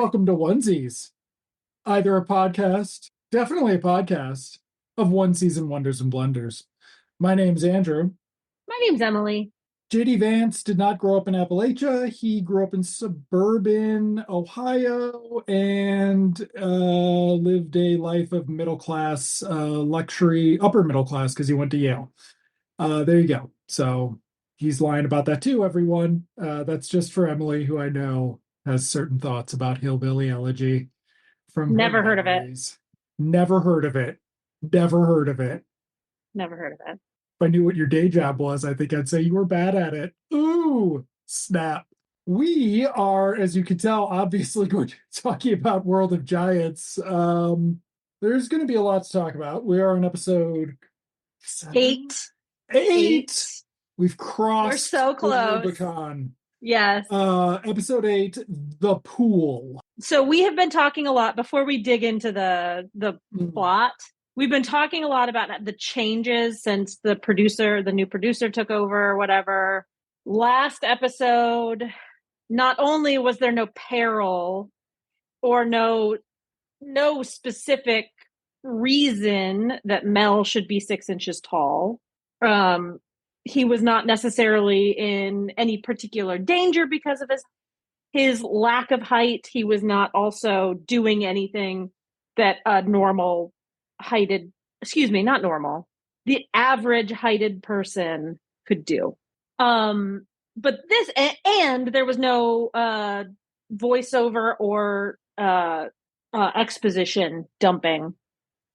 welcome to Onesies, either a podcast, definitely a podcast, of onesies and wonders and blunders. My name's Andrew. My name's Emily. JD Vance did not grow up in Appalachia. He grew up in suburban Ohio and lived a life of middle class, luxury, upper middle class, because he went to Yale. There you go. So he's lying about that too, everyone. That's just for Emily, who I know has certain thoughts about Hillbilly Elegy from Never her heard of it. memories. Never heard of it. Never heard of it. Never heard of it. If I knew what your day job was, I think I'd say you were bad at it. Ooh, snap. We are, as you can tell, obviously going to be talking about World of Giants. There's going to be a lot to talk about. We are on episode 7? Eight. We've crossed. We're so close. The Rubicon. Yes. Episode 8, The Pool. So we have been talking a lot before we dig into the plot. We've been talking a lot about the changes since the new producer took over or whatever. Last episode, not only was there no peril or no specific reason that Mel should be 6 inches tall. He was not necessarily in any particular danger because of his lack of height. He was not also doing anything that a the average heighted person could do. But this, and there was no voiceover or exposition dumping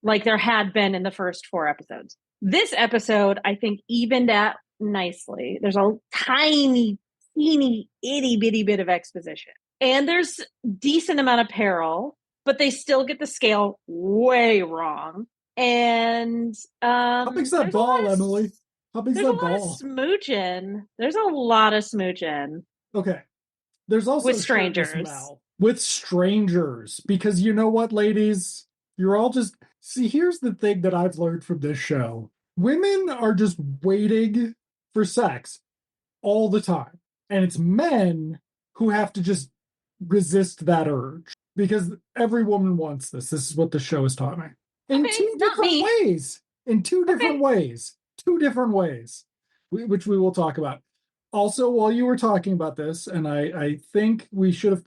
like there had been in the first 4 episodes. This episode, I think, evened out nicely. There's a tiny, teeny, itty bitty bit of exposition. And there's decent amount of peril, but they still get the scale way wrong. And how big's that ball, Emily? How big's that ball? There's a lot of smooching. There's a lot of smooching. Okay. There's also with strangers. With strangers. Because you know what, ladies? You're all just... See, here's the thing that I've learned from this show. Women are just waiting for sex all the time. And it's men who have to just resist that urge. Because every woman wants this. This is what the show has taught me. In two different ways. In two different ways. Two different ways. Which we will talk about. Also, while you were talking about this, and I think we should have...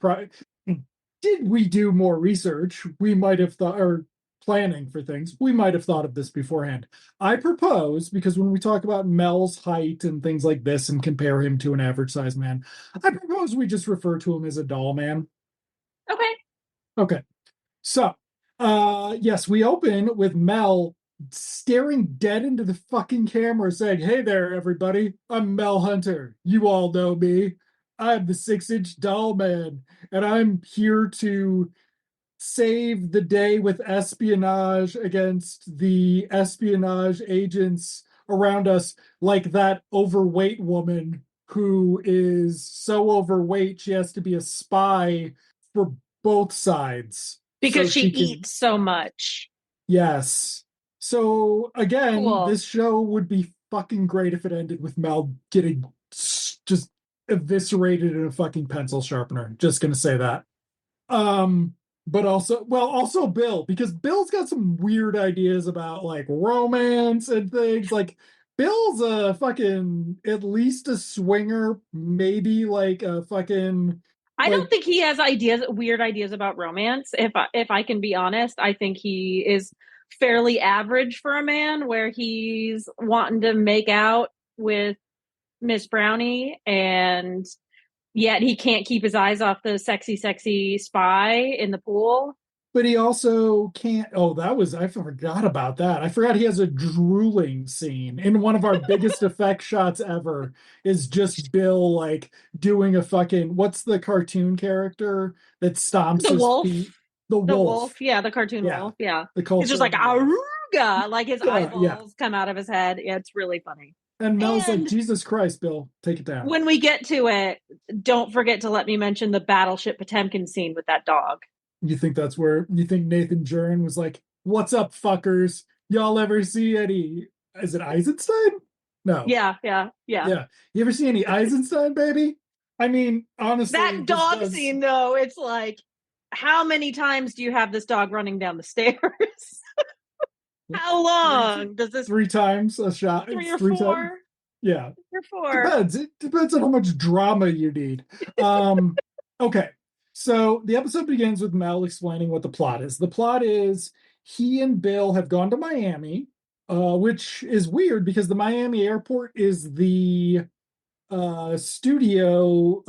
Did we do more research? We might have thought... or planning for things, we might have thought of this beforehand. I propose, because when we talk about Mel's height and things like this and compare him to an average sized man, I propose we just refer to him as a doll man. Okay. So, yes, we open with Mel staring dead into the fucking camera saying, "Hey there, everybody. I'm Mel Hunter. You all know me. I'm the 6-inch doll man, and I'm here to save the day with espionage against the espionage agents around us, like that overweight woman who is so overweight she has to be a spy for both sides. Because she eats so much. Yes. So, again, cool. This show would be fucking great if it ended with Mel getting just eviscerated in a fucking pencil sharpener. Just gonna say that. But also Bill, because Bill's got some weird ideas about like romance and things. Like Bill's a fucking at least a swinger, maybe like a fucking. I don't think he has weird ideas about romance. If I can be honest, I think he is fairly average for a man, where he's wanting to make out with Miss Brownie and yet he can't keep his eyes off the sexy spy in the pool. But he also can't... I forgot about that. I forgot he has a drooling scene. In one of our biggest effect shots ever is just Bill, like, doing a fucking... What's the cartoon character that stomps his feet? The wolf. Yeah, the cartoon wolf. Yeah. It's just like, Aruga! Like his eyeballs come out of his head. Yeah, it's really funny. And Mel's like, Jesus Christ, Bill, take it down. When we get to it, don't forget to let me mention the Battleship Potemkin scene with that dog. You think that's where, you think Nathan Jern was like, "What's up, fuckers? Y'all ever see any, is it Eisenstein? No. Yeah. You ever see any Eisenstein, baby?" I mean, honestly. That dog scene, though, it's like, how many times do you have this dog running down the stairs? How three, long does this? three times a shot. Three It's or three times. four? Yeah. Three or four. Depends. It depends on how much drama you need. Okay. So the episode begins with Mel explaining what the plot is. The plot is he and Bill have gone to Miami, which is weird because the Miami airport is the studio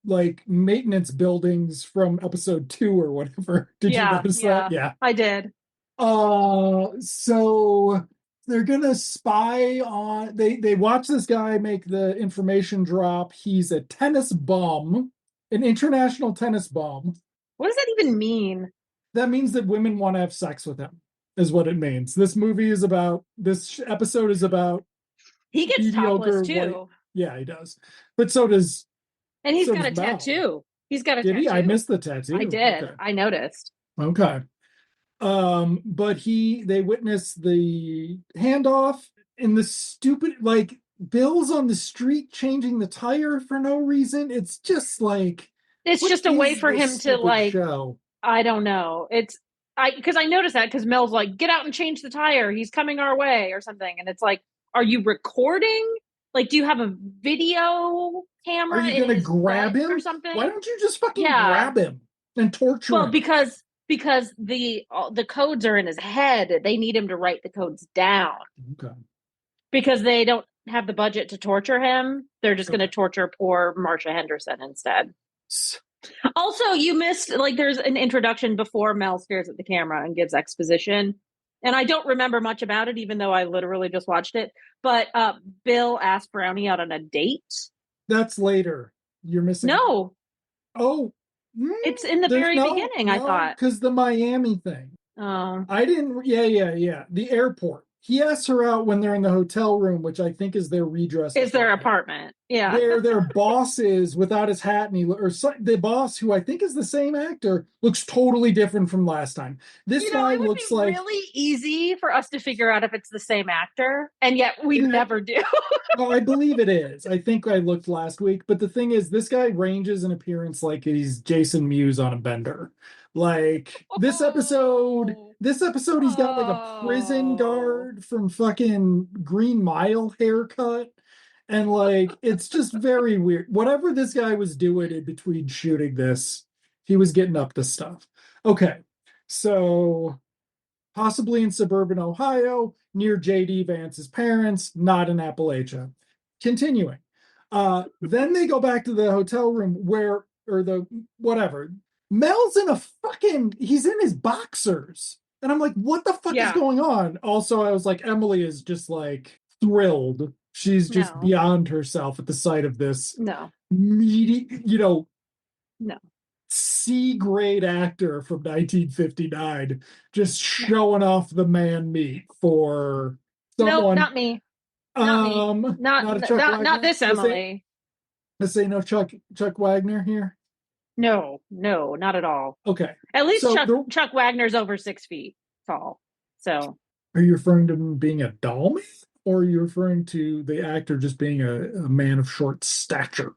like maintenance buildings from episode 2 or whatever. Did you Yeah, notice that? yeah, Yeah. I did. So they're gonna spy on they watch this guy make the information drop. He's a tennis bum, an international tennis bum. What does that even mean? That means that women want to have sex with him, is what it means. This episode is about He gets topless mediocre white. too. Yeah, he does. But so does And he's so got does a Mel. tattoo. He's got a Did he? I tattoo. missed the I tattoo. did. Okay. I noticed. Okay. But they witness the handoff in the stupid like Bill's on the street changing the tire for no reason. It's just like It's what just a way is for this him to stupid like, show? I don't know. It's because I noticed that because Mel's like, get out and change the tire. He's coming our way or something. And it's like, are you recording? Like, do you have a video Are camera you in gonna his butt grab or him? Why something? don't you just fucking Yeah. grab him and torture Well, him? because the codes are in his head. They need him to write the codes down Okay. because they don't have the budget to torture him. They're just going to Okay. torture poor Marsha Henderson instead. Also, you missed like there's an introduction before Mel stares at the camera and gives exposition. And I don't remember much about it, even though I literally just watched it. But Bill asked Brownie out on a date. That's later. You're missing. No, Oh, it's in the there's very beginning, I no, thought. because the Miami thing. Oh, I didn't. Yeah, yeah, yeah. The airport. He asks her out when they're in the hotel room, which I think is their redressed is their apartment, apartment. Yeah. where their boss is without his hat, and the boss, who I think is the same actor, looks totally different from last time. This guy It would looks be like. really easy for us to figure out if it's the same actor, and yet we Yeah, never do. well, I believe it is. I think I looked last week, but the thing is, this guy ranges in appearance like he's Jason Mewes on a bender. Like this episode, he's got like a prison Oh. guard from fucking Green Mile haircut, and like it's just very weird. Whatever this guy was doing in between shooting this, he was getting up to stuff. Okay, so possibly in suburban Ohio, near J.D. Vance's parents, not in Appalachia. Continuing. Then they go back to the hotel room or the whatever. Mel's he's in his boxers. And I'm like, what the fuck is Yeah. going on? Also, I was like, Emily is just like thrilled. She's just No. beyond herself at the sight of this No. meaty, No. C-grade actor from 1959 just showing off the man meat for Nope, someone. not me. Not me. Not a Chuck Not Wagner. this Emily. Let's say no Chuck Wagner here. No, not at all. Okay. At least So Chuck Wagner's over 6 feet tall. So are you referring to him being a doll man, or are you referring to the actor just being a man of short stature?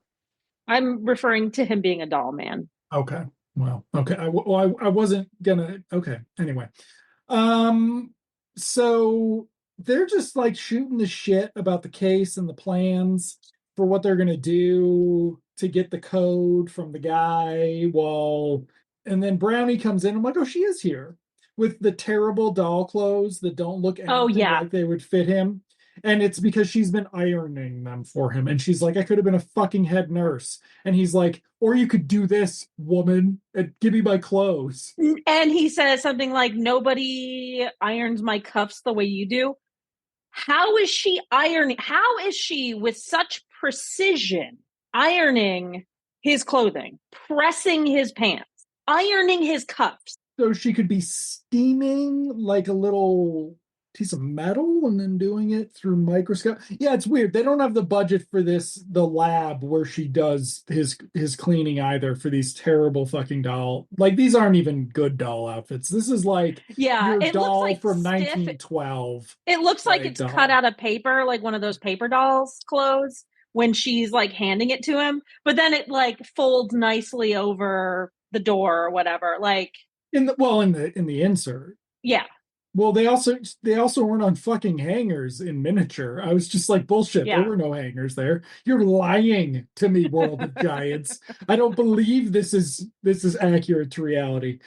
I'm referring to him being a doll man. Okay. Well, okay. I wasn't gonna. Okay. Anyway, so they're just like shooting the shit about the case and the plans for what they're gonna do to get the code from the guy. And then Brownie comes in. I'm like, oh, she is here with the terrible doll clothes that don't look Oh anything yeah. like they would fit him. And it's because she's been ironing them for him. And she's like, I could have been a fucking head nurse. And he's like, or you could do this, woman, and give me my clothes. And he says something like, nobody irons my cuffs the way you do. How is she ironing? How is she with such precision ironing his clothing, pressing his pants, ironing his cuffs? So she could be steaming like a little piece of metal and then doing it through microscope. Yeah, it's weird. They don't have the budget for the lab where she does his cleaning either for these terrible fucking doll. Like these aren't even good doll outfits. This is like Yeah, your it looks doll like from stiff. 1912. It looks like it's doll. cut out of paper, like one of those paper dolls clothes when she's like handing it to him. But then it like folds nicely over the door or whatever. Like, in the insert. yeah, Well, they also weren't on fucking hangers in miniature. I was just like, bullshit. There yeah. were no hangers there. You're lying to me, World of Giants. I don't believe this is accurate to reality.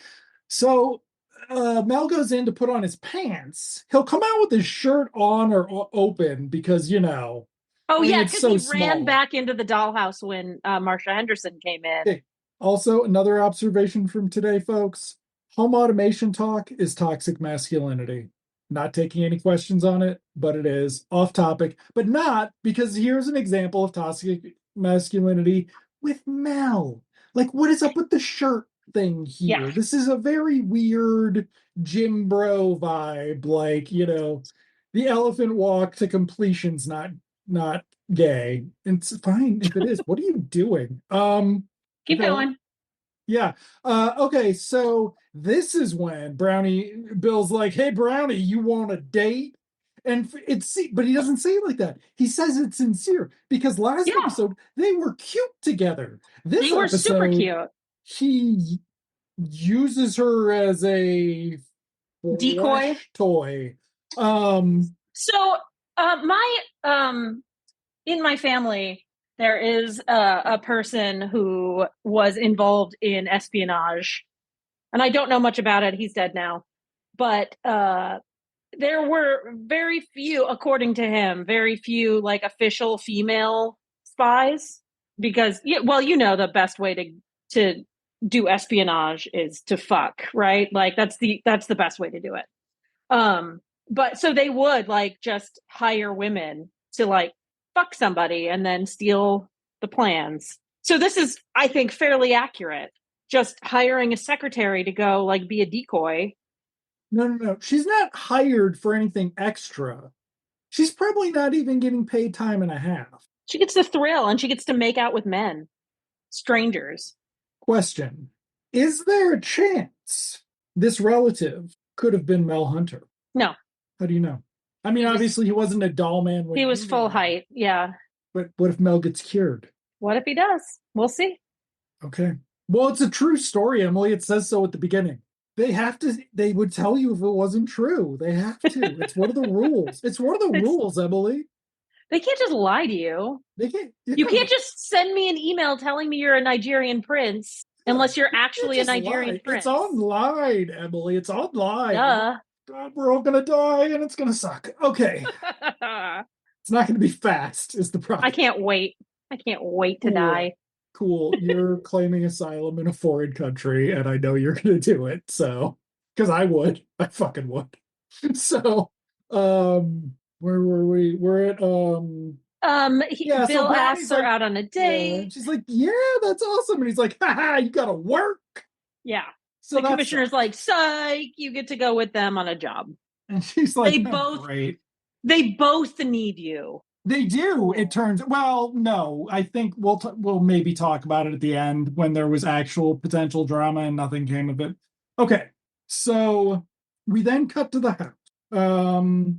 So Mel goes in to put on his pants. He'll come out with his shirt on or open because Oh I mean, yeah, it's because so he ran small. back into the dollhouse when Marsha Henderson came in. Okay. Also, another observation from today, folks. Home automation talk is toxic masculinity. Not taking any questions on it, but it is off topic, but not because here's an example of toxic masculinity with Mel. Like, what is up with the shirt thing Yeah, here? This is a very weird Jim Bro vibe. Like, the elephant walk to completion's not gay. It's fine if it is. What are you doing? keep Okay. going. Yeah. Okay, so this is when Brownie Bill's like, "Hey Brownie, you want a date?" And but he doesn't say it like that. He says it's sincere because last Yeah, episode they were cute together. they This were super episode cute. he uses her as a Decoy. flesh toy. Um, So, my in my family, there is a person who was involved in espionage, and I don't know much about it. He's dead now, but there were very few, according to him, very few like official female spies because, well, the best way to do espionage is to fuck, right? Like that's the best way to do it. Um, but so they would like just hire women to like fuck somebody and then steal the plans. So this is, I think, fairly accurate. Just hiring a secretary to go like be a decoy. no, no, no. She's not hired for anything extra. She's probably not even getting paid time and a half. She gets the thrill and she gets to make out with men, strangers. Question: is there a chance this relative could have been Mel Hunter? No, How do you know? I mean, he was obviously he wasn't a doll man he when was you knew full him, height. Yeah. but what if Mel gets cured? What if he does? We'll see. Okay. Well, it's a true story, Emily. It says so at the beginning. They would tell you if it wasn't true. They have to. It's one of the rules. It's one of the It's rules, Emily. they can't just lie to you. They can't, You can't just send me an email telling me you're a Nigerian prince unless you're you can't actually a just Nigerian lie. It's prince. online, Emily. It's online. Duh. God, we're all gonna die and it's gonna suck. Okay. It's not gonna be fast, is the I problem. can't wait. I can't wait to Cool. die. Cool. You're claiming asylum in a foreign country, and I know you're gonna do it. So, because I would. I fucking would. So, where were we? We're at yeah, so Bill Brownie's asks her like, out on a yeah, date. and she's like, yeah, that's awesome. And he's like, haha, you gotta work. Yeah. So The that commissioner's sucks. like, psych, you get to go with them on a job. And she's like, They oh, both great. they both need you. They do. It turns well, no. I think we'll maybe talk about it at the end when there was actual potential drama and nothing came of it. Okay, so we then cut to the house.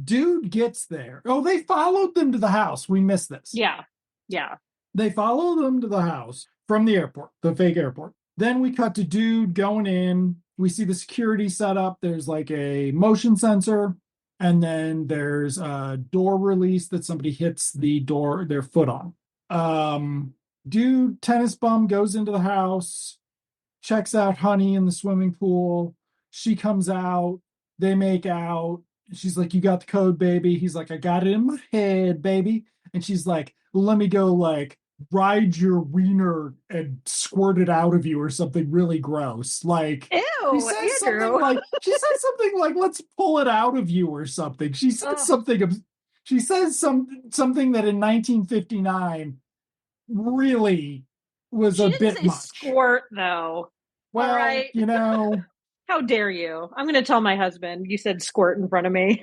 Dude gets there. Oh, they followed them to the house. We missed this. Yeah. Yeah. They follow them to the house from the airport, the fake airport. Then we cut to dude going in. We see the security setup. There's like a motion sensor, and then there's a door release that somebody hits the door, their foot on. Dude, tennis bum goes into the house, checks out Honey in the swimming pool. She comes out. They make out. She's like, "You got the code, baby." He's like, "I got it in my head, baby." And she's like, "Let me go, like, ride your wiener and squirt it out of you," or something really gross. Like, Ew, Andrew. she says something like, "Let's pull it out of you," or something. She says Oh, something. She says something that in 1959 really was she a didn't bit say much. squirt though. All Well, right. How dare you? I'm going to tell my husband you said squirt in front of me.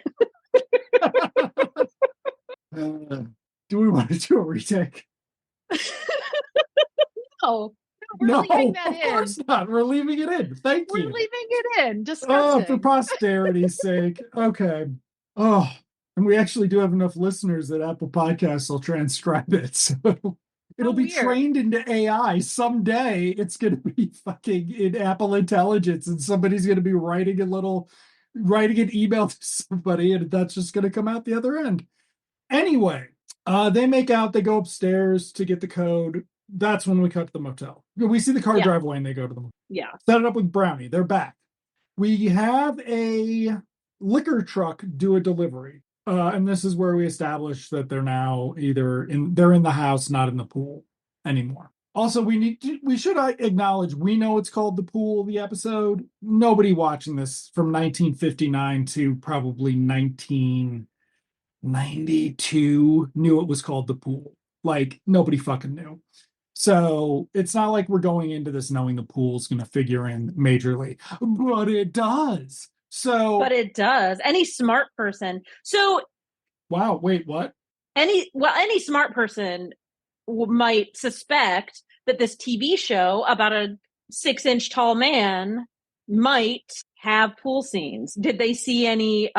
do we want to do a retake? No, we're No, leaving that of in. course not. We're leaving it in. Thank We're you. leaving it in. Oh, for Disgusting. posterity's sake. Okay. Oh, and we actually do have enough listeners that Apple Podcasts will transcribe it. So How It'll be weird. trained into AI. Someday it's going to be fucking in Apple Intelligence and somebody's going to be writing an email to somebody and that's just going to come out the other end. Anyway, they make out, they go upstairs to get the code. That's when we cut to the motel. We see the car Yeah. drive away and they go to the motel. Yeah. Set it up with Brownie. They're back. We have a liquor truck do a delivery. And this is where we establish that they're in the house, not in the pool anymore. Also, we should acknowledge we know it's called The Pool, the episode. Nobody watching this from 1959 to probably 1992 knew it was called The Pool. Like nobody fucking knew. So it's not like we're going into this knowing the pool's going to figure in majorly, but it does. But So, it does. Any smart person. So wow, wait, what? any smart person might suspect that this TV show about a 6-inch tall man might have pool scenes. Did they see any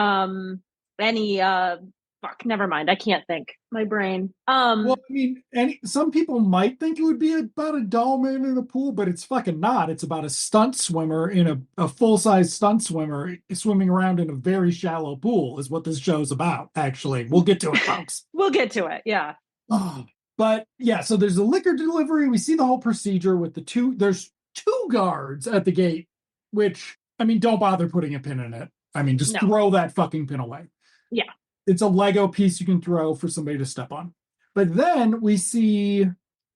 fuck, never mind. I can't think. My brain. Well, I mean, some people might think it would be about a doll man in a pool, but it's fucking not. It's about a stunt swimmer in a full-size stunt swimmer swimming around in a very shallow pool, is what this show's about, actually. We'll get to it, folks. We'll get to it. Yeah. Oh, but yeah, so there's a liquor delivery. We see the whole procedure with there's two guards at the gate, which, I mean, don't bother putting a pin in it. I mean, just No. throw that fucking pin away. Yeah. It's a Lego piece you can throw for somebody to step on. But then we see,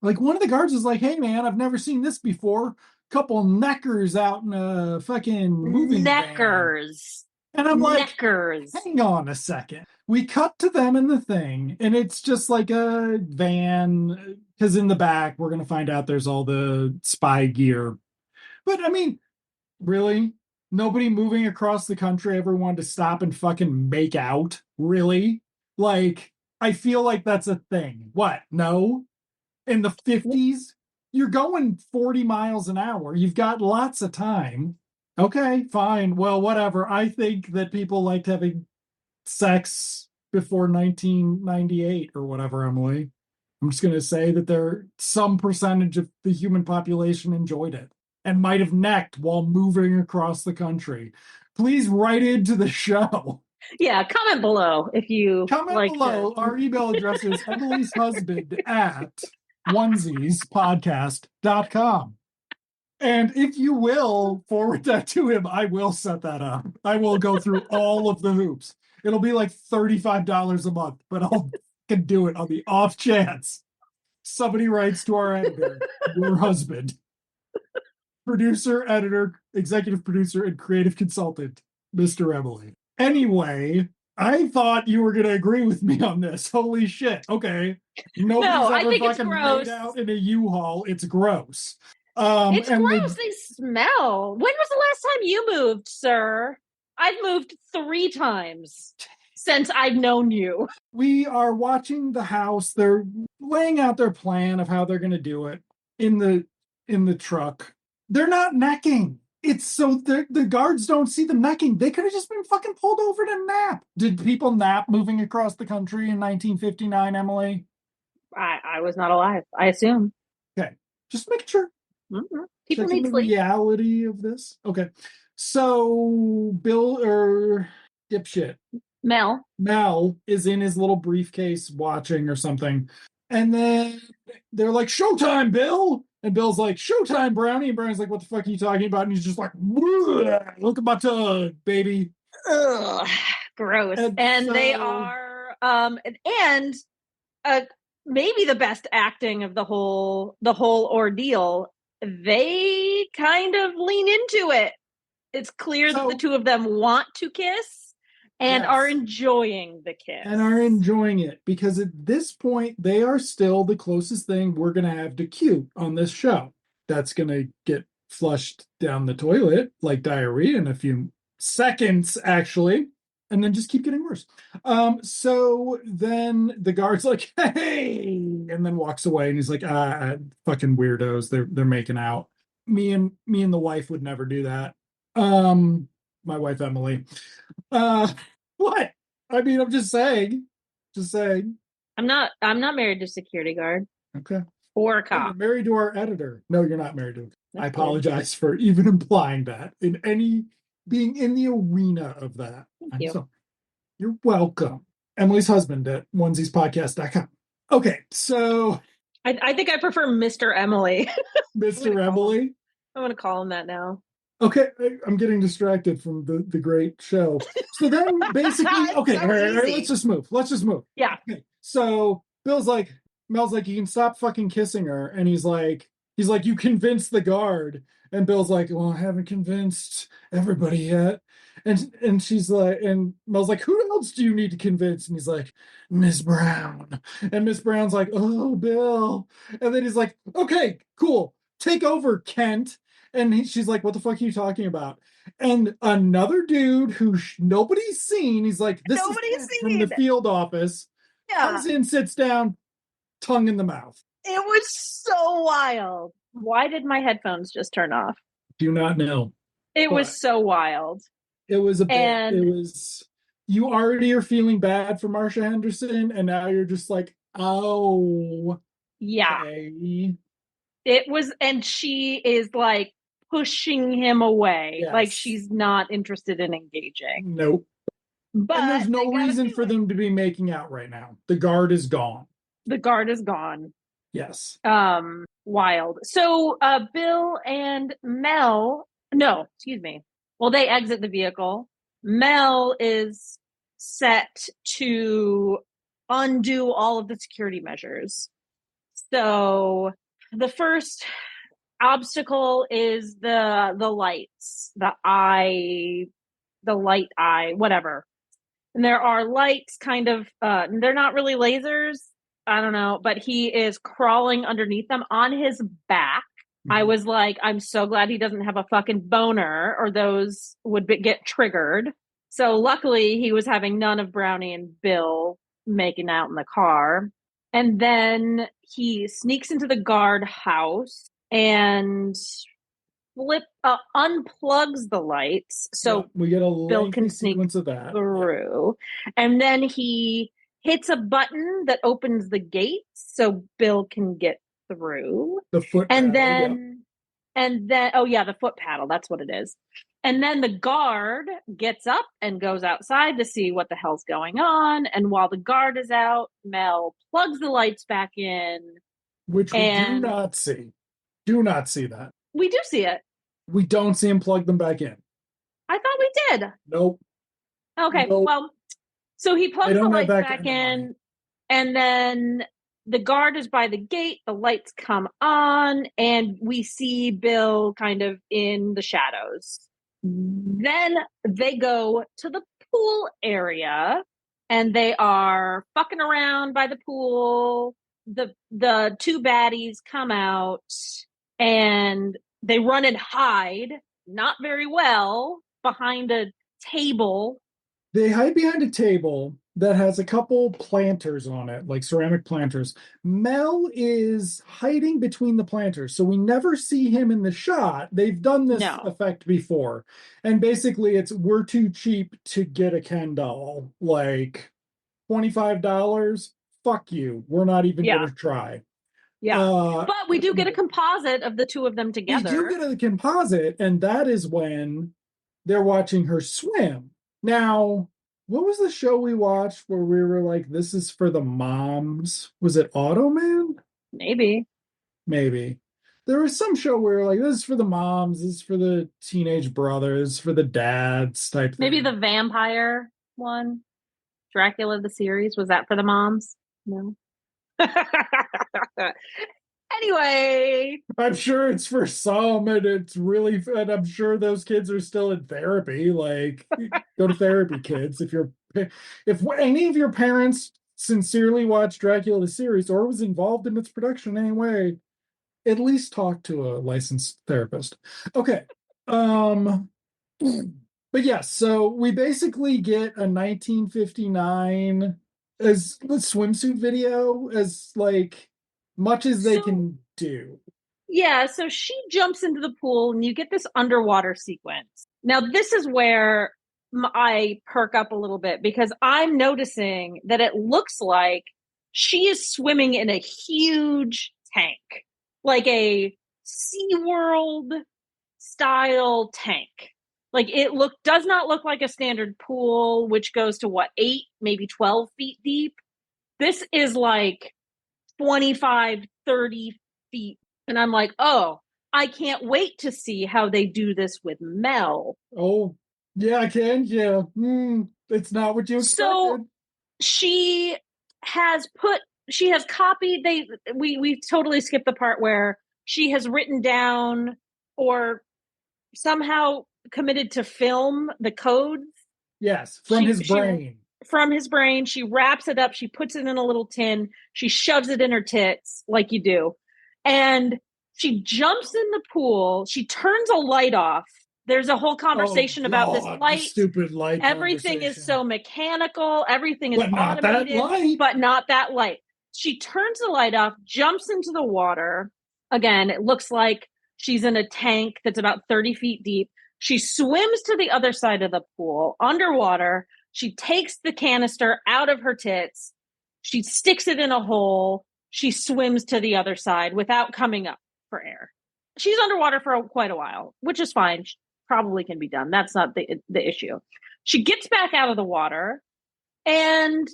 like, one of the guards is like, hey, man, I've never seen this before. Couple neckers out in a fucking moving van. Neckers. And I'm like, Neckers. hang on a second. We cut to them in the thing, and it's just like a van, because in the back, we're going to find out there's all the spy gear. But I mean, really? Nobody moving across the country ever wanted to stop and fucking make out? Really? Like, I feel like that's a thing. What? No? In the 50s? You're going 40 miles an hour. You've got lots of time. Okay, fine. Well, whatever. I think that people liked having sex before 1998 or whatever, Emily. I'm just going to say that some percentage of the human population enjoyed it and might have necked while moving across the country. Please write into the show. Yeah, comment below if you Comment like below. this. Our email address is Emily's husband at onesiespodcast.com. And if you will forward that to him, I will set that up. I will go through all of the hoops. It'll be like $35 a month, but I'll can do it on the off chance somebody writes to our editor, your husband, producer, editor, executive producer, and creative consultant, Mr. Emily. Anyway, I thought you were going to agree with me on this. Holy shit. Okay. Nobody's No, I ever think it's fucking gross. made out in a U-Haul. It's gross. It's And gross. They smell. When was the last time you moved, sir? I've moved 3 times since I've known you. we are watching the house. They're laying out their plan of how they're going to do it in the truck. They're not necking. It's so the guards don't see them necking. They could have just been fucking pulled over to nap. Did people nap moving across the country in 1959, Emily? I was not alive, I assume. Okay, just make sure. Mm-hmm. People Checking need the sleep. reality of this. Okay, so Bill or dipshit Mel is in his little briefcase watching or something. And then they're like, Showtime, Bill. And Bill's like, Showtime, Brownie. And Brownie's like, what the fuck are you talking about? And he's just like, look at my tongue, baby. Ugh, gross. And they so, are and maybe the best acting of the whole ordeal. They kind of lean into it. It's clear that the two of them want to kiss and are yes, enjoying the kiss. and are enjoying it because at this point, they are still the closest thing we're going to have to cute on this show. That's going to get flushed down the toilet like diarrhea in a few seconds, actually, and then just keep getting worse. So then the guard's like, hey, and then walks away, and he's like, fucking weirdos. They're making out. Me and the wife would never do that. My wife Emily. Uh, what? I mean, I'm just saying. Just saying. I'm not married to security guard. Okay. Or a Oh, you're cop. married to our editor. No, you're not married to him. I That's weird. apologize for even implying that I That's weird. apologize for even implying that in any being in the arena of that. Thank I'm you. so you're welcome. Emily's husband at onesies.podcast.com. Okay, so I think I prefer Mr. Emily. Mr. Emily. I'm gonna call him that now. Okay, I'm getting distracted from the great show. So then basically, It's okay, so all right, easy. let's just move. Yeah. Okay, so Mel's like, you can stop fucking kissing her. And he's like, you convinced the guard. And Bill's like, well, I haven't convinced everybody yet. And Mel's like, who else do you need to convince? And he's like, Miss Brown. And Miss Brown's like, oh, Bill. And then he's like, okay, cool. Take over, Kent. And she's like, what the fuck are you talking about? And another dude who nobody's seen, he's like, this is Nobody's Kent from the seen. field office, Yeah. comes in, sits down, tongue in the mouth. It was so wild. Why did my headphones just turn off? Do not know. It But was so wild. it was a bit, And you already are feeling bad for Marsha Henderson, and now you're just like, oh, yeah, okay. it was, and she is like pushing him away. Yes. Like she's not interested in engaging. Nope. But And there's no reason for them to be making out right now. The guard is gone. The guard is gone. Yes. Wild. So Bill and Mel, no, excuse me. Well, they exit the vehicle. Mel is set to undo all of the security measures. So the first obstacle is the lights, the light eye, whatever. And there are lights kind of they're not really lasers. I don't know, but he is crawling underneath them on his back. I was like, I'm so glad he doesn't have a fucking boner or those would get triggered. So luckily he was having none of Brownie and Bill making out in the car. And then he sneaks into the guard house and unplugs the lights so we get a Bill can lengthy sneak sequence of that. through. And then he hits a button that opens the gates so Bill can get through. The foot and paddle, then oh yeah, the foot paddle, that's what it is. And then the guard gets up and goes outside to see what the hell's going on. And while the guard is out, Mel plugs the lights back in. Which we do not see. Do not see that. We do see it. We don't see him plug them back in. I thought we did. Nope. Okay, nope. Well, so he plugs the lights back in, and then the guard is by the gate, the lights come on, and we see Bill kind of in the shadows. Then they go to the pool area, and they are fucking around by the pool. The two baddies come out, and they run and hide, not very well, behind a table. They hide behind a table that has a couple planters on it, like ceramic planters. Mel is hiding between the planters, so we never see him in the shot. They've done this effect before. And basically it's, we're too cheap to get a Ken doll. Like $25, fuck you. We're not even going to try. Yeah. But we do get a composite of the two of them together. We do get a composite, and that is when they're watching her swim. Now, what was the show we watched where we were like, this is for the moms? Was it Automan? Maybe. There was some show where we were like, this is for the moms, this is for the teenage brothers, for the dads type thing. Maybe the vampire one. Dracula the series. Was that for the moms? No. Anyway, I'm sure it's for some, and and I'm sure those kids are still in therapy. Like, go to therapy, kids. If any of your parents sincerely watched Dracula the series or was involved in its production in any way, at least talk to a licensed therapist. Okay. But yes, so we basically get a 1959 as the swimsuit video as like much as they can do. Yeah, so she jumps into the pool and you get this underwater sequence. Now, this is where I perk up a little bit because I'm noticing that it looks like she is swimming in a huge tank, like a SeaWorld style tank. Like does not look like a standard pool, which goes to what, 8, maybe 12 feet deep. This is like 25, 30 feet. And I'm like, oh, I can't wait to see how they do this with Mel. Oh, yeah, I can. Yeah. It's not what you So expected. she has copied, we totally skipped the part where she has written down or somehow committed to film the codes. Yes, from She his she brain. From his brain, she wraps it up, she puts it in a little tin, she shoves it in her tits like you do. And she jumps in the pool, she turns a light off. There's a whole Oh conversation about this God, the light. stupid light Everything is conversation. so mechanical, everything is But not that automated, light. but not that light. She turns the light off, jumps into the water. Again, it looks like she's in a tank that's about 30 feet deep. She swims to the other side of the pool underwater. She takes the canister out of her tits. She sticks it in a hole. She swims to the other side without coming up for air. She's underwater for quite a while, which is fine. She probably can be done. That's not the issue. She gets back out of the water, and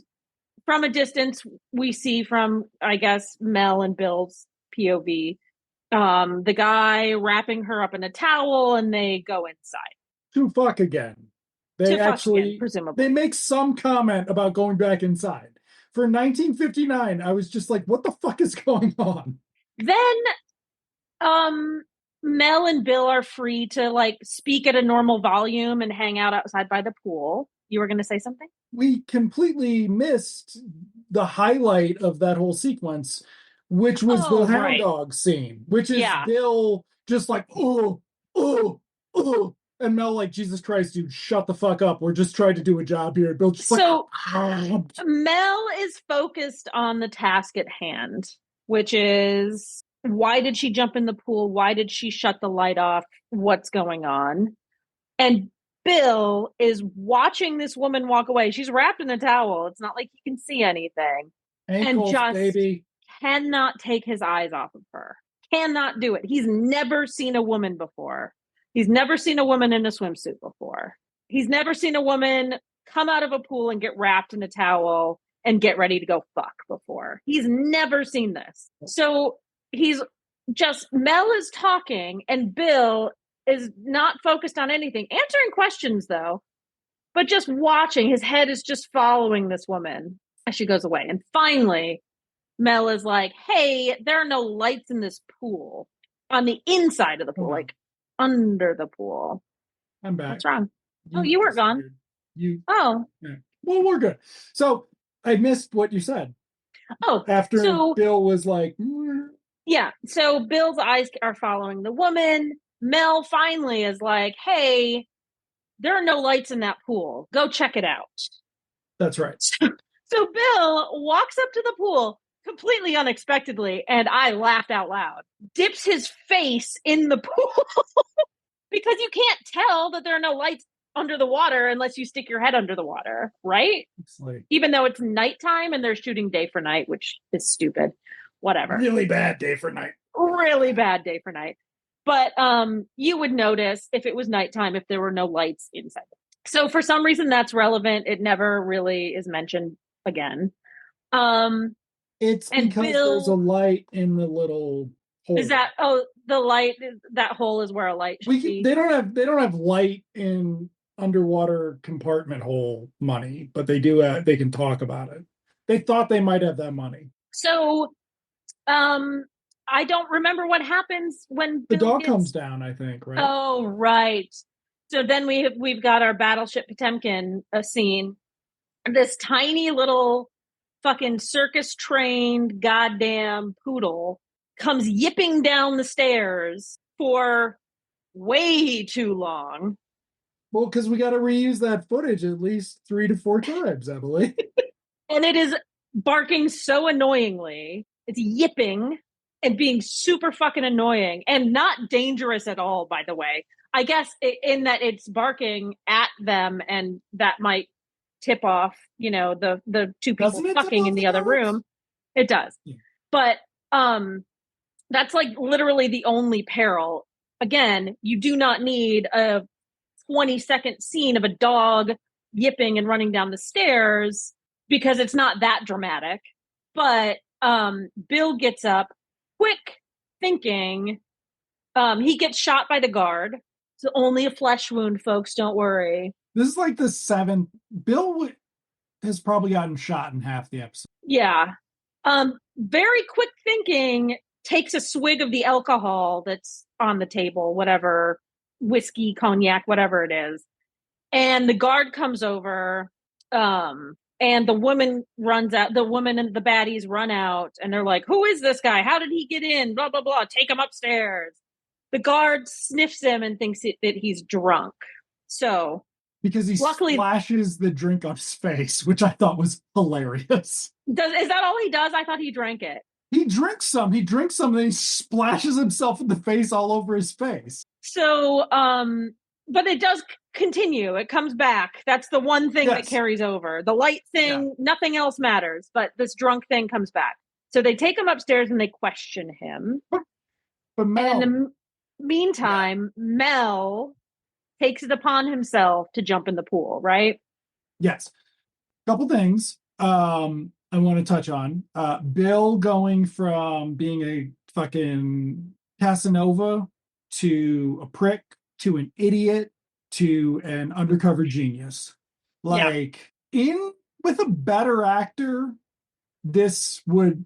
from a distance, we see from, I guess, Mel and Bill's POV, the guy wrapping her up in a towel, and they go inside To fuck again. to They fuck again, actually they presumably. make some comment about going back inside. For 1959, I was just like, what the fuck is going on? Then um Mel and Bill are free to like speak at a normal volume and hang out outside by the pool. You were going to say something? We completely missed the highlight of that whole sequence, which was the Oh, hound right. dog scene, which is Yeah. Bill just like, oh, oh. And Mel, like, Jesus Christ, dude, shut the fuck up. We're just trying to do a job here. Bill just like, So Mel is focused on the task at hand, which is, why did she jump in the pool? Why did she shut the light off? What's going on? And Bill is watching this woman walk away. She's wrapped in a towel. It's not like he can see anything. And ankles, just baby. cannot take his eyes off of her. Cannot do it. He's never seen a woman before. He's never seen a woman in a swimsuit before. He's never seen a woman come out of a pool and get wrapped in a towel and get ready to go fuck before. He's never seen this. So he's just, Mel is talking and Bill is not focused on anything, answering questions though, but just watching. His head is just following this woman as she goes away. And finally, Mel is like, hey, there are no lights in this pool, on the inside of the pool, like under the pool. I'm back. What's wrong? Oh, You you were gone. disappeared. You Oh, yeah. Well, we're good. So I missed what you said. oh, After so Bill was like, yeah. So Bill's eyes are following the woman. Mel finally is like, hey, there are no lights in that pool. Go check it out. that's right. So Bill walks up to the pool completely unexpectedly, and I laughed out loud. Dips his face in the pool because you can't tell that there are no lights under the water unless you stick your head under the water, right? It's like Even though it's nighttime and they're shooting day for night, which is stupid. Whatever. really bad day for night. Really bad day for night. But you would notice if it was nighttime if there were no lights inside. So for some reason that's relevant. It never really is mentioned again. It's And because there's a Bill, light in the little hole. is that, oh, the light, that hole is where a light should be. They don't have light in underwater compartment hole money, but they do they can talk about it. They thought they might have that money. So I don't remember what happens when The Bill dog gets. comes down, I think, right? Oh, right. So then we've got our Battleship Potemkin scene. This tiny little fucking circus trained goddamn poodle comes yipping down the stairs for way too long. Well, because we got to reuse that footage at least 3 to 4 times, Emily. And it is barking so annoyingly. It's yipping and being super fucking annoying and not dangerous at all, by the way. I guess in that it's barking at them and that might tip off, the two people Doesn't it tip fucking off in the the other dogs? room. It does. Yeah. But That's like literally the only peril. Again, you do not need a 20-second scene of a dog yipping and running down the stairs because it's not that dramatic. But Bill gets up, quick thinking. He gets shot by the guard. It's only a flesh wound, folks. Don't worry. This is like the seventh. Bill has probably gotten shot in half the episode. Yeah. Very quick thinking, takes a swig of the alcohol that's on the table, whatever, whiskey, cognac, whatever it is. And the guard comes over, and the woman runs out. The woman and the baddies run out, and they're like, "Who is this guy? How did he get in? Blah, blah, blah. Take him upstairs." The guard sniffs him and thinks that he's drunk. So, because he luckily, splashes the drink on his face, which I thought was hilarious. is that all he does? I thought he drank it. He drinks some, and then he splashes himself in the face all over his face. So, but it does continue. It comes back. That's the one thing that carries over. The light thing, nothing else matters, but this drunk thing comes back. So they take him upstairs and they question him. But Mel, and in the meantime, Mel takes it upon himself to jump in the pool, right? Yes. Couple things I want to touch on. Bill going from being a fucking Casanova to a prick to an idiot to an undercover genius. Like, with a better actor, this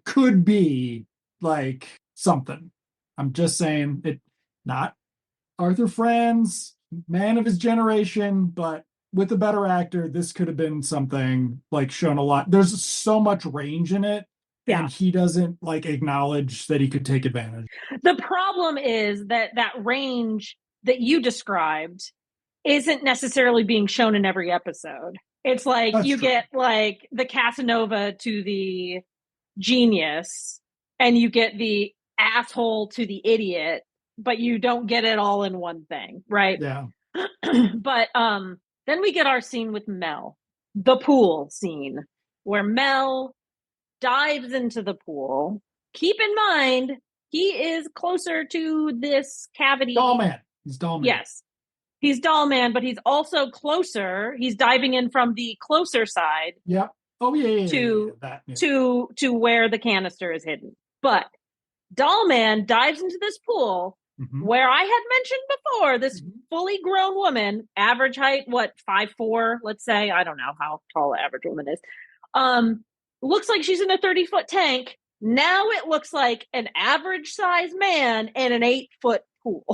could be like something. I'm just saying, it not Arthur Franz, man of his generation, but with a better actor, this could have been something like shown a lot. There's so much range in it, and he doesn't like acknowledge that he could take advantage. The problem is that range that you described isn't necessarily being shown in every episode. It's like That's you true. Get like the Casanova to the genius, and you get the asshole to the idiot, but you don't get it all in one thing, right? Yeah. But then we get our scene with Mel, the pool scene, where Mel dives into the pool. Keep in mind, he is closer to this cavity. Doll man. He's doll man. Yes. He's doll man, but he's also closer. He's diving in from the closer side. Yep. Oh, yeah. To where the canister is hidden. But doll man dives into this pool where I had mentioned before, this fully grown woman, average height, 5'4", let's say. I don't know how tall the average woman is. Looks like she's in a 30-foot tank. Now it looks like an average size man in an 8-foot pool.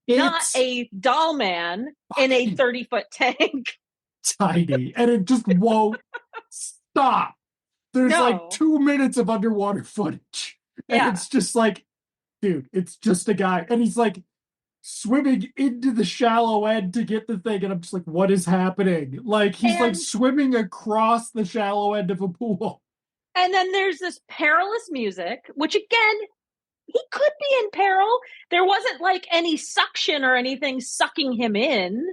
Not a doll man in a 30-foot tank. Tiny. And it just won't stop. There's like 2 minutes of underwater footage. And it's just like, dude, it's just a guy. And he's like swimming into the shallow end to get the thing. And I'm just like, what is happening? Like, he's like swimming across the shallow end of a pool. And then there's this perilous music, which again, he could be in peril. There wasn't like any suction or anything sucking him in.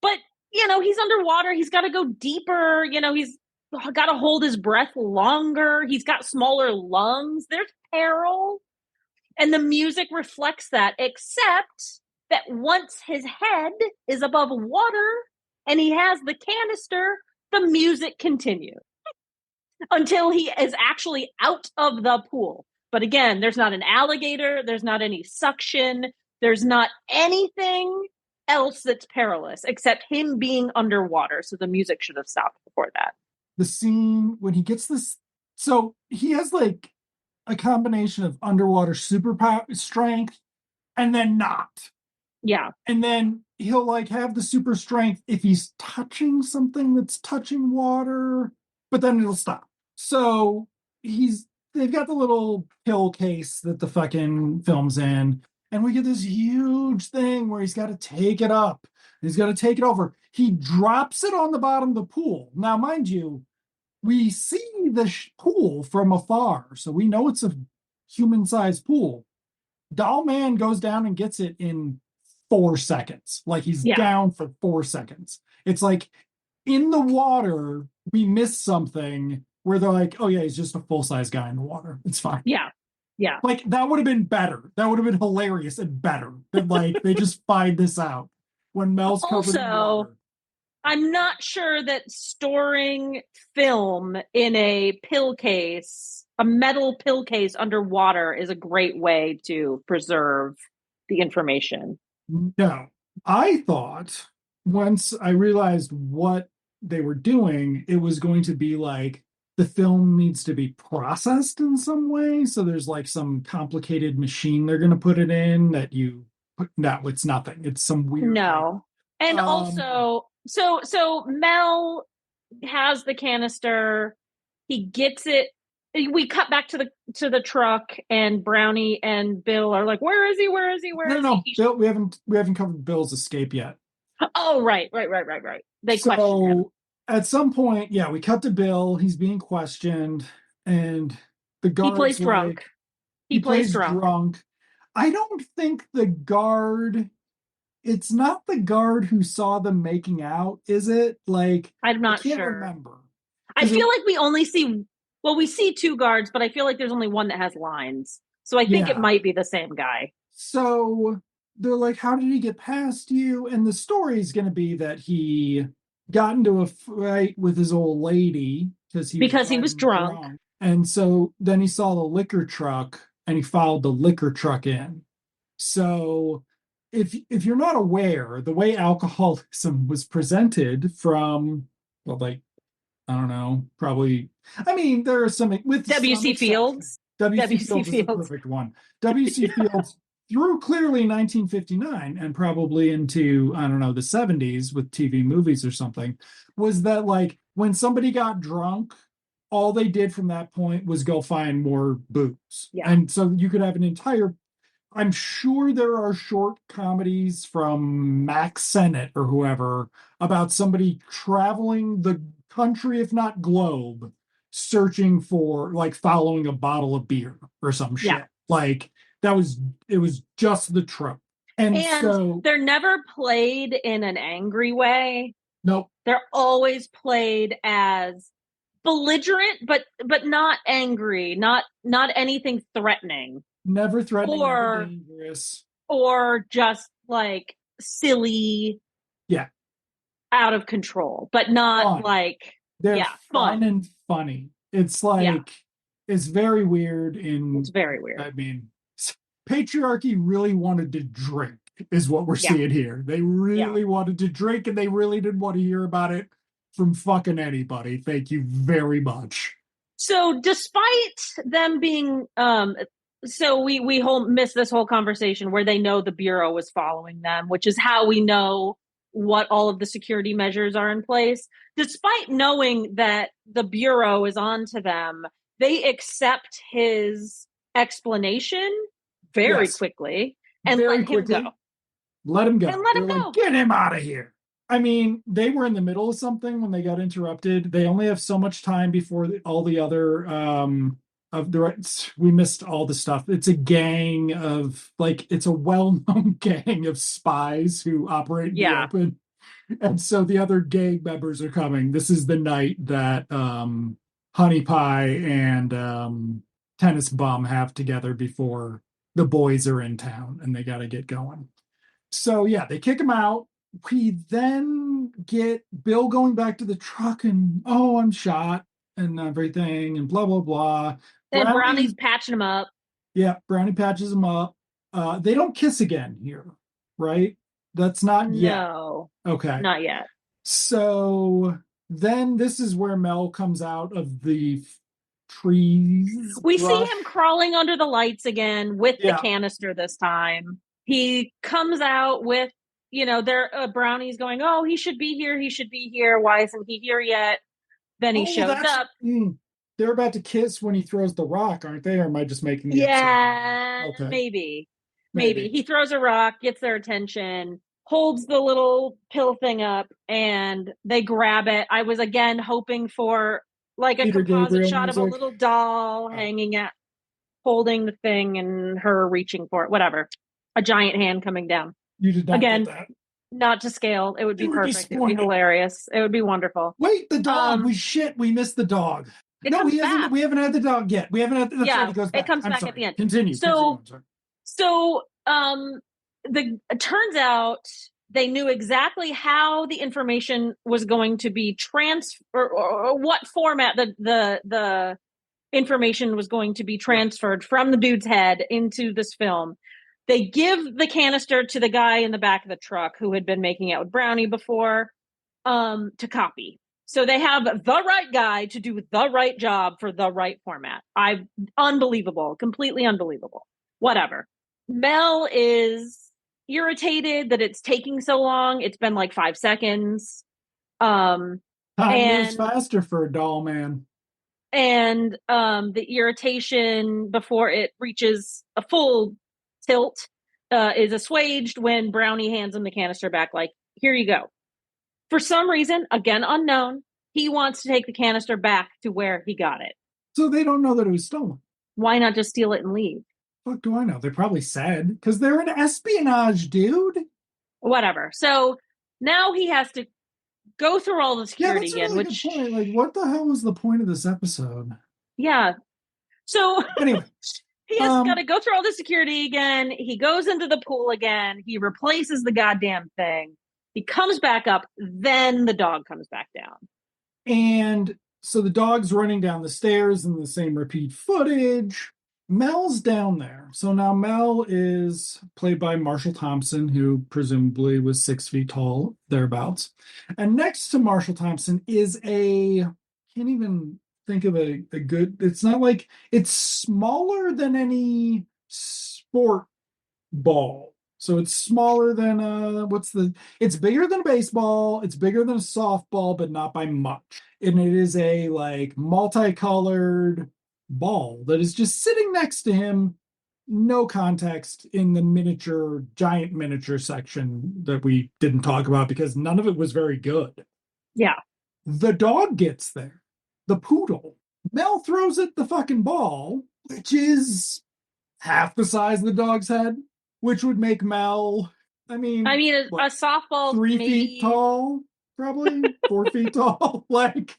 But, he's underwater. He's got to go deeper. He's got to hold his breath longer. He's got smaller lungs. There's peril. And the music reflects that, except that once his head is above water and he has the canister, the music continues until he is actually out of the pool. But again, there's not an alligator. There's not any suction. There's not anything else that's perilous except him being underwater. So the music should have stopped before that. The scene when he gets this, so he has like a combination of underwater superpower strength and then not. Yeah. And then he'll like have the super strength if he's touching something that's touching water, but then it'll stop. So they've got the little pill case that the fucking film's in, and we get this huge thing where he's got to take it up. He's got to take it over. He drops it on the bottom of the pool. Now, mind you, we see the pool from afar, so we know it's a human-sized pool. Doll Man goes down and gets it in 4 seconds. Like, he's down for 4 seconds. It's like, in the water, we miss something where they're like, oh yeah, he's just a full-size guy in the water. It's fine. Yeah. Yeah. Like that would have been better. That would have been hilarious and better than like they just find this out when Mel's covered in Also, water. I'm not sure that storing film in a pill case, a metal pill case underwater, is a great way to preserve the information. No, I thought once I realized what they were doing, it was going to be like the film needs to be processed in some way. So there's like some complicated machine they're going to put it in that you put. No, it's nothing. It's some weird like, No. And um, also, so Mel has the canister. He gets it. We cut back to the truck, and Brownie and Bill are like, "Where is he? Where is he? Where no, is he?" no, Bill, we haven't covered Bill's escape yet. Oh, right. They question him. So at some point, yeah, we cut to Bill. He's being questioned, and the He plays guard's drunk. like, He he plays plays drunk. drunk. I don't think the guard, it's not the guard who saw them making out, is it? Like, I'm I not can't sure. remember. I Because it, feel like we only see, well, we see two guards, but I feel like there's only one that has lines. So I think it yeah. might be the same guy So they're like, how did he get past you? And the story is going to be that he got into a fight with his old lady because he was because he was driving drunk. drunk. And so then he saw the liquor truck and he followed the liquor truck in. So if you're not aware, the way alcoholism was presented from, well, like, I don't know, probably, I mean, there are some with some W.C. exception. Fields. W.C. W.C. Fields is the Fields. perfect one. W.C. Fields through clearly 1959 and probably into, I don't know, the 70s with TV movies or something, was that like when somebody got drunk, all they did from that point was go find more booze. Yeah. And so you could have an entire, I'm sure there are short comedies from Max Sennett or whoever about somebody traveling the country, if not globe, searching for like following a bottle of beer or some Yeah. shit. Like that was, it was just the trope. And And so, they're never played in an angry way. nope, They're always played as belligerent, but not angry, not anything threatening. never threatening, never Or dangerous. or just like silly, Yeah, out of control, but not fun. like, They're yeah, fun fun. and funny. It's Yeah, like, it's very weird it's in, very weird. I mean, patriarchy really wanted to drink, is what we're Yeah, seeing here. They yeah. really wanted to drink and they really didn't want to hear about it from fucking anybody. Thank you very much. So despite them being so we whole miss this whole conversation where they know the bureau was following them, which is how we know what all of the security measures are in place. Despite knowing that the bureau is on to them, they accept his explanation very Yes, quickly and very let him go. quickly. Let him And go. let him They're like, go. get him out of here. I mean, they were in the middle of something when they got interrupted. They only have so much time before all the other of the we missed all the stuff. It's a gang of like it's a well-known gang of spies who operate in the Yeah. open. And so the other gang members are coming. This is the night that Honey Pie and Tennis Bum have together before the boys are in town and they got to get going. So yeah, they kick him out. We then get Bill going back to the truck and oh, I'm shot and everything and blah blah blah. And Brownie's Brownie, patching him up. yeah, Brownie patches him up. They don't kiss again here, right? That's not yet. No, Okay. not yet. So then this is where Mel comes out of the trees, We see brush. him crawling under the lights again with the Yeah. canister this time. He comes out with, there Brownie's going, "Oh, he should be here. He should be here. Why isn't he here yet?" Then he Oh, shows that's up. they're about to kiss when he throws the rock, aren't they? Or am I just making the episode longer? Yeah, Okay, maybe maybe. he throws a rock, gets their attention, holds the little pill thing up, and they grab it. I was again hoping for like a Peter composite Gabriel shot of a music. little doll Oh, hanging at holding the thing and her reaching for it, whatever. A giant hand coming down. you did not get Again, that. not to scale. It would be You were perfect. It would be disappointed. hilarious. It would be wonderful. Wait, the dog. Um, We missed the dog. It No, comes he hasn't. back. We haven't had the dog yet. We haven't had. That's right. Yeah, He goes it back. comes I'm back at the sorry. end. Continue. Continue. So I'm sorry. so the it turns out they knew exactly how the information was going to be or what format the information was going to be transferred from the dude's head into this film. They give the canister to the guy in the back of the truck who had been making out with Brownie before, to copy. So they have the right guy to do the right job for the right format. Unbelievable, completely unbelievable. Whatever. Mel is irritated that it's taking so long. It's been like 5 seconds. Um, Time moves and faster for a doll man. the irritation before it reaches a full tilt is assuaged when Brownie hands him the canister back, like, here you go. For some reason, again unknown, he wants to take the canister back to where he got it. So they don't know that it was stolen. Why not just steal it and leave? Fuck do I know? They probably said because they're an espionage dude. Whatever. So now he has to go through all the Yeah, security that's a again, really good which, point. Like, what the hell was the point of this episode? yeah. So Anyway, he has got to go through all the security again. He goes into the pool again. He replaces the goddamn thing. He comes back up. Then the dog comes back down. and so the dog's running down the stairs in the same repeat footage. Mel's down there. So now Mel is played by Marshall Thompson, who presumably was 6 feet tall, thereabouts. And next to Marshall Thompson is can't even think of a good, it's not like, it's smaller than any sport ball. So it's smaller than it's bigger than a baseball, it's bigger than a softball, but not by much. And it is a like multicolored ball that is just sitting next to him, no context in the giant miniature section that we didn't talk about because none of it was very good. Yeah. The dog gets there, the poodle. Mel throws it the fucking ball, which is half the size of the dog's head, which would make Mel, I mean, a what, softball 3 feet maybe tall, probably 4 feet tall. Like,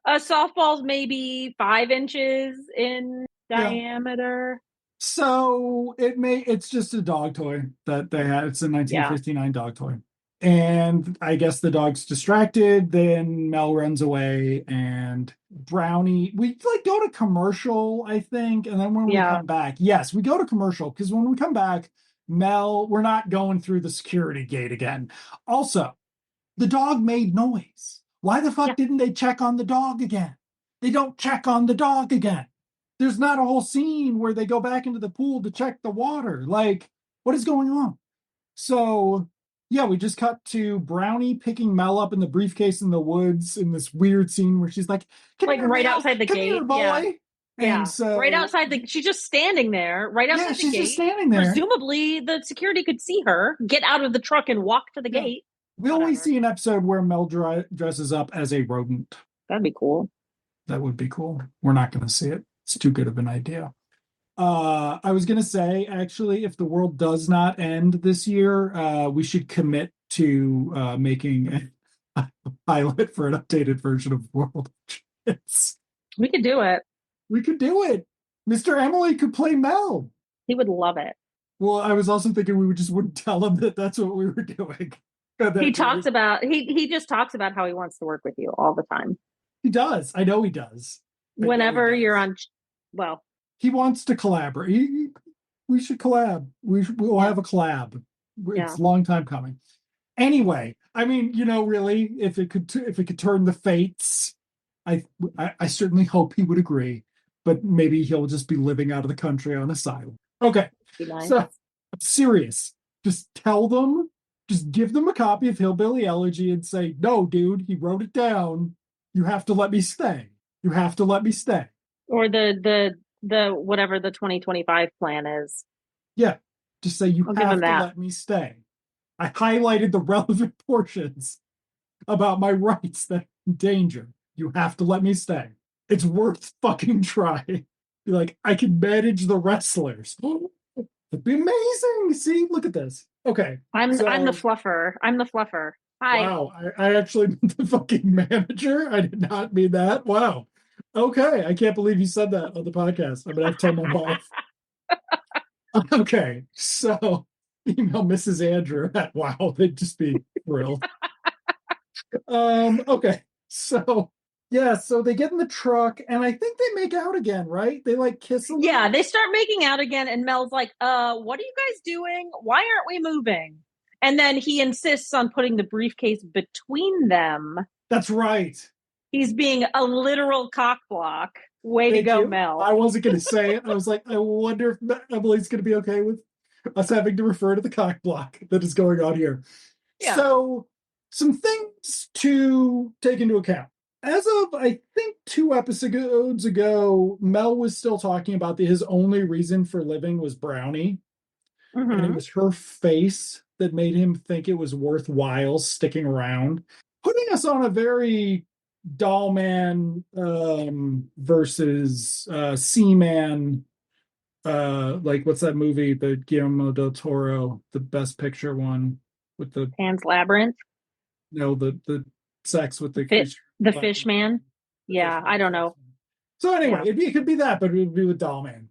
a softball's maybe 5 inches in yeah. diameter. So it's just a dog toy that they had. It's a Yeah. 1959 dog toy. And I guess the dog's distracted. Then Mel runs away, and Brownie. We like go to commercial, I think, and then when we Yeah. come back, yes, we go to commercial because when we come back, we're not going through the security gate again. Also, the dog made noise. Why the fuck Yeah. didn't they check on the dog again? They don't check on the dog again. There's not a whole scene where they go back into the pool to check the water. Like, what is going on? So, yeah, we just cut to Brownie picking Mel up in the briefcase in the woods in this weird scene where she's like, come Like here, right Mel. outside the Come here, gate. Yeah. boy. And Yeah. Right so, outside she's just standing there, right yeah, outside the she's just gate. standing there. Presumably the security could see her, get out of the truck and walk to the Yeah. gate. We always see an episode where Mel dresses up as a rodent. That'd be cool. That would be cool. We're not going to see it. It's too good of an idea. I was going to say, actually, if the world does not end this year, we should commit to making a pilot for an updated version of World. We could do it. We could do it. Mr. Emily could play Mel. He would love it. Well, I was also thinking we just wouldn't tell him that that's what we were doing. He talks about he just talks about how he wants to work with you all the time. He does. I know he does. Whenever you're on, well, he wants to collaborate. We should collab. We'll have a collab. It's a long time coming. Anyway, I mean, really, if it could turn the fates, I certainly hope he would agree. But maybe he'll just be living out of the country on asylum. Okay, nice. So I'm serious. Just tell them. Just give them a copy of Hillbilly Elegy and say, no, dude, he wrote it down. You have to let me stay. You have to let me stay. Or the whatever the 2025 plan is. Yeah. Just say you have to let me stay. I highlighted the relevant portions about my rights that are in danger. You have to let me stay. It's worth fucking trying. Be like, I can manage the wrestlers. It'd be amazing. See, look at this. Okay. I'm the fluffer. I'm the fluffer. Hi. Wow. I actually meant the fucking manager. I did not mean that. Wow. Okay, I can't believe you said that on the podcast. I'm gonna have to tell my wife. Okay, so email Mrs. Andrew at wow, they'd just be thrilled. Okay, so yeah, so they get in the truck and I think they make out again, right? They like kiss a Yeah, little. they start making out again, and Mel's like, what are you guys doing? Why aren't we moving? And then he insists on putting the briefcase between them. That's right. He's being a literal cock block. Way to Thank go, you. Mel. I wasn't gonna say it. I was like, I wonder if Emily's gonna be okay with us having to refer to the cock block that is going on here. Yeah. So, some things to take into account. As of, I think, 2 episodes ago, Mel was still talking about his only reason for living was Brownie. And it Mm-hmm. was her face that made him think it was worthwhile sticking around, putting us on a very doll man versus Seaman. Like what's that movie, the Guillermo del Toro, the Best Picture one with the Pan's Labyrinth. no the sex with the Fit creature, the the fish man. fish Yeah, man, I don't sex know. man. So anyway, Yeah. it could be that, but it would be with Doll Man.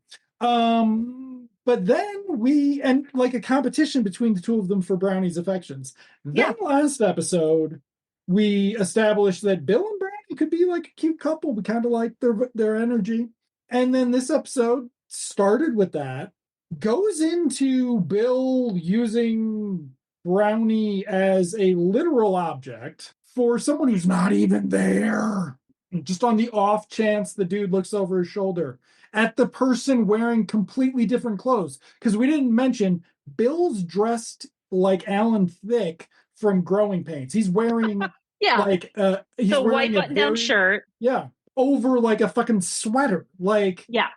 But then we and like a competition between the two of them for Brownie's affections. Then Yeah. last episode, we established that Bill and Brownie could be like a cute couple. We kind of like their energy. And then this episode started with that, goes into Bill using Brownie as a literal object for someone who's not even there. Just on the off chance the dude looks over his shoulder at the person wearing completely different clothes. Because we didn't mention Bill's dressed like Alan Thicke from Growing Pains. He's wearing Yeah. he's The white wearing a button down very shirt. yeah over like a fucking sweater. Like Yeah.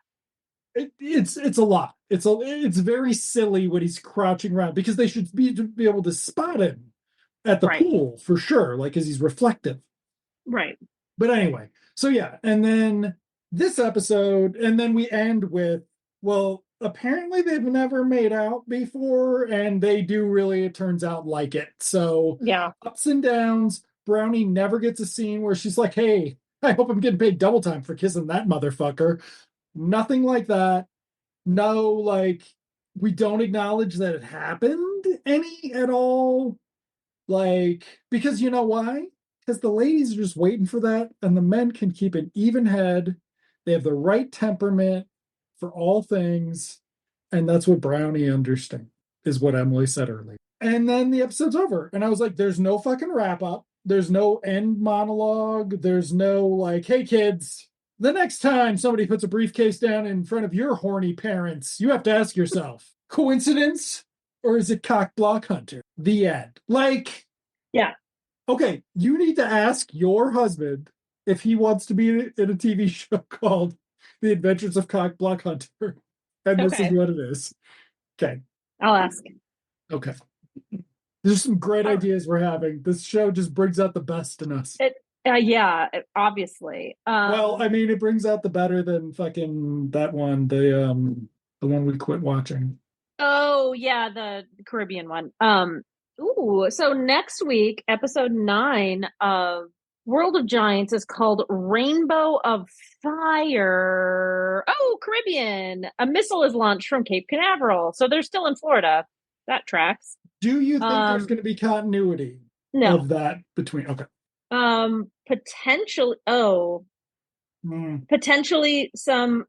it's a lot. It's very silly when he's crouching around because they should be able to spot him at the Right. pool for sure, like as he's reflective. Right. But anyway, so yeah, and then this episode, and then we end with, well, apparently they've never made out before, and they do really, it turns out, like it. So Yeah. ups and downs. Brownie never gets a scene where she's like, hey, I hope I'm getting paid double time for kissing that motherfucker. Nothing like that. No, like, we don't acknowledge that it happened any at all. Like, because you know why? Because the ladies are just waiting for that, and the men can keep an even head. They have the right temperament for all things, and that's what Brownie understands, is what Emily said earlier. And then the episode's over, and I was like, there's no fucking wrap up. There's no end monologue. There's no like, hey kids, the next time somebody puts a briefcase down in front of your horny parents, you have to ask yourself, coincidence or is it cock block hunter? The end. Like, Yeah. okay, you need to ask your husband if he wants to be in a TV show called The Adventures of Cock Block Hunter. And this is Okay. what it is. Okay. I'll ask. Okay. There's some great ideas we're having. This show just brings out the best in us. Yeah, obviously. Well, I mean, it brings out the better than fucking that one, the one we quit watching. Oh yeah, the Caribbean one. Ooh, so next week, episode 9 of World of Giants is called Rainbow of Fire. Oh, Caribbean. A missile is launched from Cape Canaveral. So they're still in Florida. That tracks. Do you think there's Um, going to be continuity no. of that between? Okay. Potentially, oh, Mm. potentially some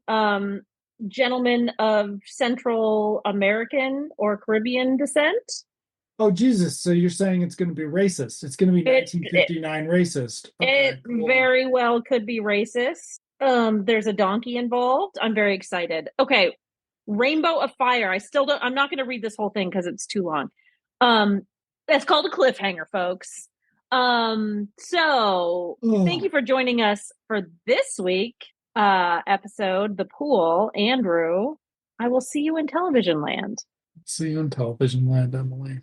gentlemen of Central American or Caribbean descent. Oh, Jesus. So you're saying it's going to be racist. It's going to be It 1959 racist. it Okay, cool. very well could be racist. There's a donkey involved. I'm very excited. Okay, Rainbow of Fire. I'm not going to read this whole thing because it's too long. Um, that's called a cliffhanger, folks. So thank Oh, you for joining us for this week episode, The Pool, Andrew. I will see you in television land. see you on television land, Emily.